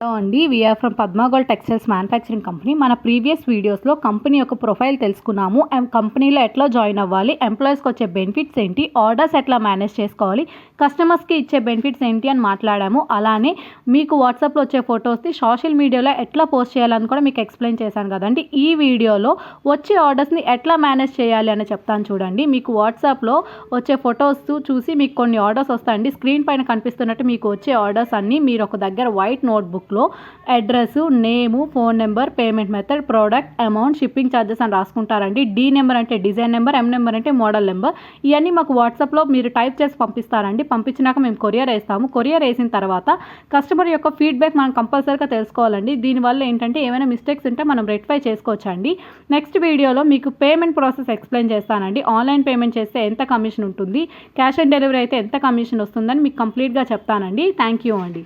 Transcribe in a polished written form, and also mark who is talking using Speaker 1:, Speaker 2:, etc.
Speaker 1: Hello అండి, we are from Padma gold textiles manufacturing company. మన previous వీడియోస్లో కంపెనీ యొక్క ప్రొఫైల్ తెలుసుకున్నాము. కంపెనీలో ఎట్లా జాయిన్ అవ్వాలి, ఎంప్లాయీస్కి వచ్చే బెనిఫిట్స్ ఏంటి, ఆర్డర్స్ ఎట్లా మేనేజ్ చేసుకోవాలి, కస్టమర్స్కి ఇచ్చే బెనిఫిట్స్ ఏంటి అని మాట్లాడాము. అలానే మీకు వాట్సాప్లో వచ్చే ఫొటోస్ని సోషల్ మీడియాలో ఎట్లా పోస్ట్ చేయాలని కూడా మీకు ఎక్స్ప్లెయిన్ చేశాను కదండి. ఈ వీడియోలో వచ్చే ఆర్డర్స్ని ఎట్లా మేనేజ్ చేయాలి అని చెప్తాను చూడండి. మీకు వాట్సాప్లో వచ్చే ఫొటోస్ చూసి మీకు కొన్ని ఆర్డర్స్ వస్తాయండి. స్క్రీన్ పైన కనిపిస్తున్నట్టు మీకు వచ్చే ఆర్డర్స్ అన్నీ మీరు ఒక దగ్గర white notebook address, name, phone number, payment method, product, amount, shipping charges అని రాసుకుంటారండి. డి నెంబర్ అంటే డిజైన్ నెంబర్, ఎం నెంబర్ అంటే మోడల్ నెంబర్. ఇవన్నీ మాకు వాట్సాప్లో మీరు టైప్ చేసి పంపిస్తారండి. పంపించినాక మేము కొరియర్ వేస్తాము. కొరియర్ వేసిన తర్వాత కస్టమర్ యొక్క ఫీడ్బ్యాక్ మనం కంపల్సరీగా తెలుసుకోవాలండి. దీనివల్ల ఏంటంటే ఏమైనా మిస్టేక్స్ ఉంటే మనం రెక్టిఫై చేసుకోవచ్చండి. నెక్స్ట్ వీడియోలో మీకు పేమెంట్ ప్రాసెస్ ఎక్స్ప్లెయిన్ చేస్తానండి. ఆన్లైన్ పేమెంట్ చేస్తే ఎంత కమిషన్ ఉంటుంది, క్యాష్ ఆన్ డెలివరీ అయితే ఎంత కమిషన్ వస్తుందని మీకు కంప్లీట్గా చెప్తానండి. థ్యాంక్ యూ అండి.